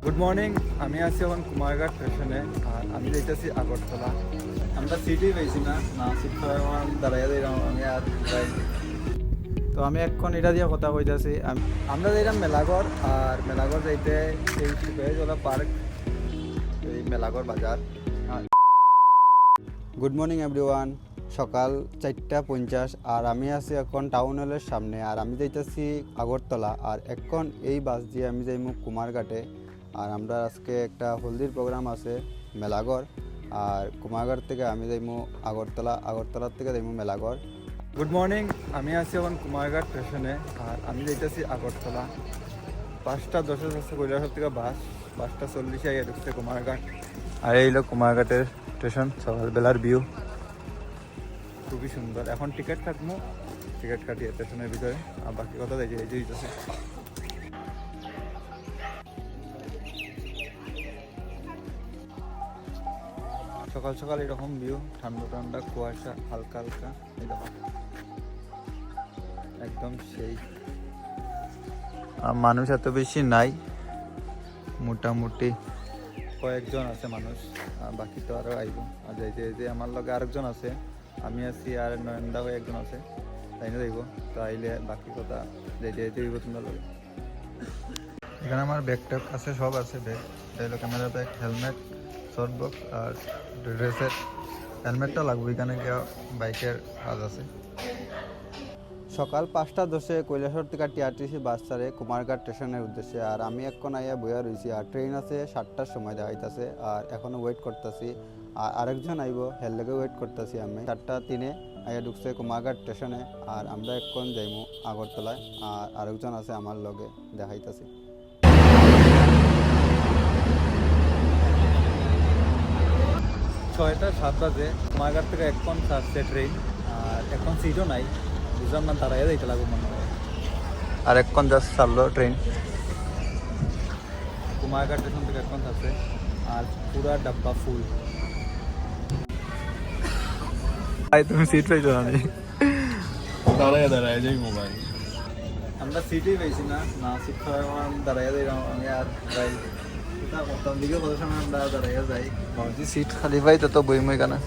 Good morning. আমি আছি এখন কুমারঘাট স্টেশনে আর আমি যাইতেছি আগরতলা। আমরা সিটই পেয়েছি না সিট আমার দাঁড়াইয়া দিলাম আমি আর যাই। তো আমি এখন এটা দিয়ে কথা কইতাছি। আমরা যাইলাম মেলাঘর আর মেলাঘর যাইতে এই সুবেজলা পার্ক, এই মেলাঘর বাজার। Good morning everyone. সকাল 4:50 আর আমি আছি এখন টাউন হলের সামনে আর আমি যাইতেছি আগরতলা। আর এখন এই বাস দিয়ে আমি যাইমু কুমারঘাটে। আর আমরা আজকে একটা হলদির প্রোগ্রাম আছে মেলাঘর, আর কুমারঘাট থেকে আমি যাইমু আগরতলা, আগরতলার থেকে যাইমু মেলাঘর। Good morning. আমি আছি এখন কুমারঘাট স্টেশনে আর আমি যাইতেছি আগরতলা। 5:10 আছে কৈলাসহর থেকে বাস, 5:40 আগে ঢুকছে কুমারঘাট। আর এই হলো কুমারঘাটের স্টেশন, সকালবেলার ভিউ খুবই সুন্দর। এখন টিকিট কাটবো, টিকিট কাটিয়ে স্টেশনের ভিতরে আর বাকি কথা দেখি এই যে হইতেছে। সকাল সকাল এরকম ভিউ, ঠান্ডা ঠান্ডা কুয়াশা, হালকা হালকা এরকম একদম সেই। মানুষ এত বেশি নাই, মোটামুটি কয়েকজন আছে মানুষ, বাকি তো আরও আইব। আর যাইতে যে আমার লগে আরেকজন আছে, আমি আছি আর নয়নদা হয়ে একজন আছে, তাই না যাইব। তো আইলে বাকি কথা যাইতে যাইতে হইব তোমরা লগে। এখানে আমার ব্যাগ ট্যাগ আছে, সব আছে ব্যাগ। এটা হলো camera bag, helmet, short box আর ড্রেসের। হেলমেটটা লাগবে, এখানে গিয়া বাইকের কাজ আছে। সকাল 5:10 কৈলাসহর থেকে টিআরটিসি বাস ছাড়ে কুমারঘাট স্টেশনের উদ্দেশ্যে। আর আমি এখন আইয়া বইয়া রয়েছি আর ট্রেন আছে 7টার সময় দেখাইতেছে। আর এখনও ওয়েট করতেছি, আর আরেকজন আইব, হের লগে ওয়েট করতেছি। আমি 4:03 আইয়া ঢুকছে কুমারঘাট স্টেশনে আর আমরা এখন যাইমু আগরতলায়। আর আরেকজন আছে আমার লগে, দেখাইতেছি। 6:07 বাজে কুমারঘাট থেকে এখন ছাড়ছে ট্রেন। আর এখন সিটও নাই, বুঝলাম না, দাঁড়াইয়া যাইতে লাগবে মনে হয়। আর এখন জাস্ট ছাড়লো ট্রেন কুমারঘাট স্টেশন থেকে, এখন ছাড়ছে আর পুরা ডাব্বা ফুল। তুমি সিট পাইছো না? দাঁড়ায় দাঁড়ায় যাই মোবাইল। আমরা সিটই পেয়েছি না সিট পাওয়ার দাঁড়াইয়া দিলাম আমি আর যাই। করতাম দিকে কত সময় আমরা দাঁড়াইয়া যাই, ভাবছি সিট খালি পাই তো বইমই কেনা।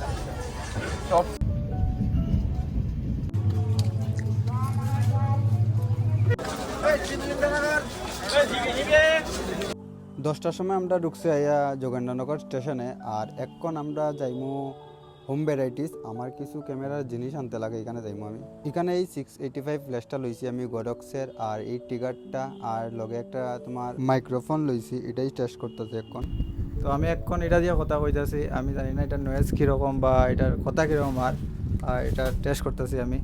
10টার সময় আমরা ঢুকছি আইয়া যোগেন্দ্রনগর স্টেশনে। আর এখন আমরা যাইমু হোম ভ্যারাইটিস। আমার কিছু ক্যামেরার জিনিস আনতে লাগে, এখানে যাইমু আমি। এখানে এই 685 ফ্ল্যাশটা লইছি আমি গডক্সের, আর এই টিগারটা আর লগে একটা তোমার মাইক্রোফোন লইছি, এটাই টেস্ট করতেছি এখন। তো আমি এখন এটা দিয়ে কথা কইতাছি, আমি জানি না এটার নয়েজ কীরকম বা এটার কথা কীরকম। আর এটা টেস্ট করতেছি আমি,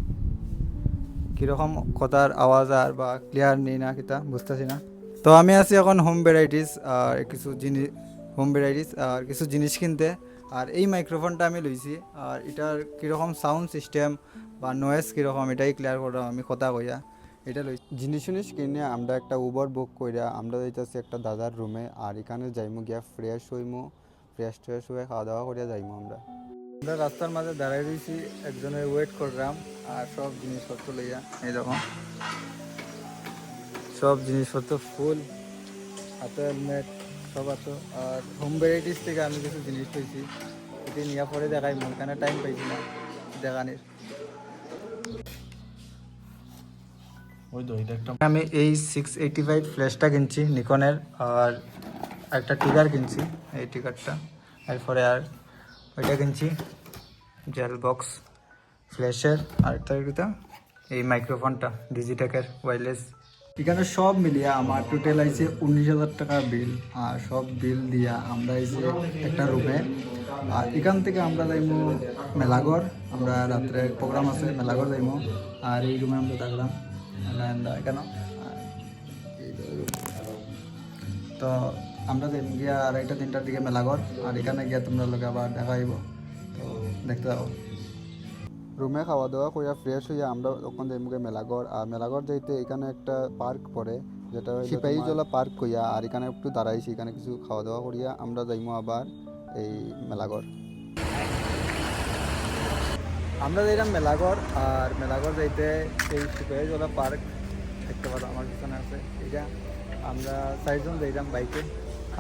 কীরকম কথার আওয়াজ আর বা ক্লিয়ার নেই না কিতা বুঝতেছি না। তো আমি আছি এখন হোম ভ্যারাইটিস আর কিছু জিনিস কিনতে। আর এই মাইক্রোফোনটা আমি লইছি, আর এটার কীরকম সাউন্ড সিস্টেম বা নয়েজ কীরকম এটাই ক্লিয়ার করলাম আমি কথা কইয়া। এটা লইছি জিনিস কিনে আমরা একটা উবার বুক কইরা আমরা যাইতেছি একটা দাদার রুমে। আর এখানে যাইমু গিয়া ফ্রেশ হইমু, ফ্রেশ হয়ে খাওয়া দাওয়া করিয়া যাইমু। আমরা রাস্তার মাঝে দাঁড়াই রয়েছি, একজনের ওয়েট করলাম আর সব জিনিসপত্র লইয়া। এই দেখো সব জিনিসপত্র ফুল, হাতে হেলমেট সব আছে। আর হোম ভ্যারাইটিস থেকে আমি কিছু জিনিস পেয়েছি, এটি নিয়ে পরে দেখাই, মন কেন টাইম পাইছি না দেখানির। আমি এই 685 ফ্ল্যাশটা কিনছি নিকনের, আর একটা টিগার কিনছি, এই টিগারটা। এরপরে আর ওইটা কিনছি জেল বক্স ফ্ল্যাশের। আরেকটা এই মাইক্রোফোনটা ডিজিটেকের ওয়্যারলেস। এখানে সব মিলিয়ে আমার টোটাল আইছে 19,000 টাকা বিল। আর সব বিল দিয়া আমরা আইছি একটা রুমে। আর এখান থেকে আমরা যাইমু মেলাঘর, আমরা রাত্রে প্রোগ্রাম আছে মেলাঘর যাইমু। আর এই রুমে আমরা থাকলাম এখানে। তো আমরা যাইম গিয়া 2:30-3টার দিকে মেলাঘর। আর এখানে গিয়া তোমরা লোক আবার দেখা হইব, তো দেখতে যাবো। রুমে খাওয়া দাওয়া কইয়া ফ্রেশ হইয়া আমরা তখন যাইমুগে মেলাঘর। আর মেলাঘর যাইতে এখানে একটা পার্ক পড়ে, যেটা সিপাহীজলা পার্ক কইয়া। আর এখানে একটু দাঁড়াইছি, এখানে কিছু খাওয়া দাওয়া করিয়া আমরা যাইমু আবার এই মেলাঘর। আমরা যাইলাম মেলাঘর। আর মেলাঘর যাইতে এই সিপাহীজলা পার্ক দেখতে পারো আমার পিছনে আছে, এইটা আমরা 4জন যাইলাম বাইকে।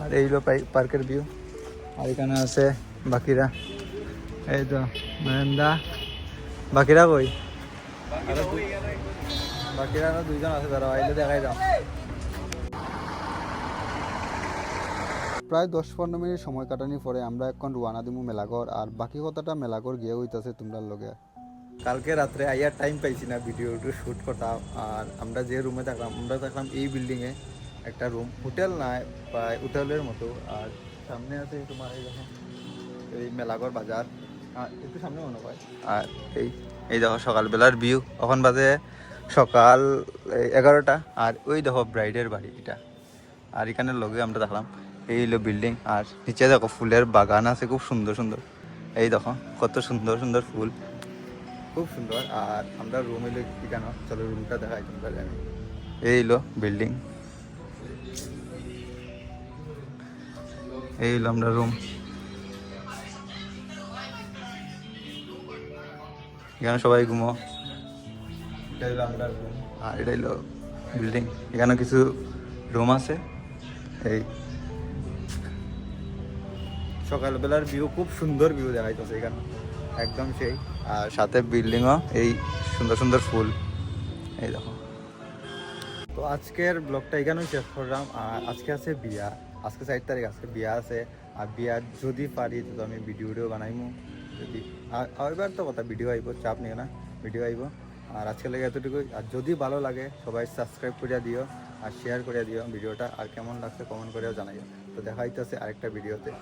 আর এই হলো পার্কের ভিউ। আর এখানে আছে বাকিরা, এই তো নয়নদা। বাকিরা কই? বাকিরা আরো 2 জন আছে, তারা আইলে দেখাই দাও। প্রায় 10-15 মিনিট সময় কাটানোর পরে আমরা এখন রওনা দিমু মেলাঘর। আর বাকি কথাটা মেলাঘর গিয়ে হইতাছে তোমরা লগে। কালকে রাত্রে আইয়ার টাইম পাইছি না ভিডিওটা শ্যুট করতাম। আর আমরা যে রুমে থাকলাম, আমরা থাকলাম এই বিল্ডিংয়ে, একটা রুম, হোটেল না, প্রায় হোটেলের মতো। আর সামনে আছে তোমার এই দেখো এই মেলাঘর বাজার, একটু সামনে মনে হয়। আর এই দেখো সকালবেলার ভিউ, এখন বাজে সকাল 11টা। আর ওই দেখো ব্রাইডের বাড়ি এটা। আর এখানে লগে আমরা দেখলাম এই হলো বিল্ডিং। আর নিচে দেখো ফুলের বাগান আছে খুব সুন্দর সুন্দর। এই দেখো কত সুন্দর সুন্দর ফুল, খুব সুন্দর। আর আমরা রুম এলো কেন, চলো রুমটা দেখাই তোমরা জানি। এই হলো বিল্ডিং, এই হলো আমরা রুম। এখানে সবাই ঘুমো। এটা হলো আমরা রুম, আর এটা হলো বিল্ডিং। এখানে কিছু রুম আছে। এই সকালবেলার ভিউ, খুব সুন্দর ভিউ দেখাইতেছে এখানে, একদম সেই। আর সাথে বিল্ডিংও, এই সুন্দর সুন্দর ফুল, এই দেখো। তো আজকের ব্লগটা এখানেই শেষ করলাম। আর আজকে আছে বিয়া, আজকে 4 তারিখ, আজকে বিয়া আছে। আর বিয়া যদি পারি তো আমি ভিডিও বানাইমু, যদি এবার তো কথা ভিডিও আইব, চাপ নিও না, ভিডিও আইব। আর আজকে লাগে এতটুকুই। আর যদি ভালো লাগে সবাই সাবস্ক্রাইব করিয়া দিও আর শেয়ার করিয়া দিও ভিডিওটা। আর কেমন লাগছে কমেন্ট করেও জানাইও। তো দেখা হইতেছে আরেকটা ভিডিওতে।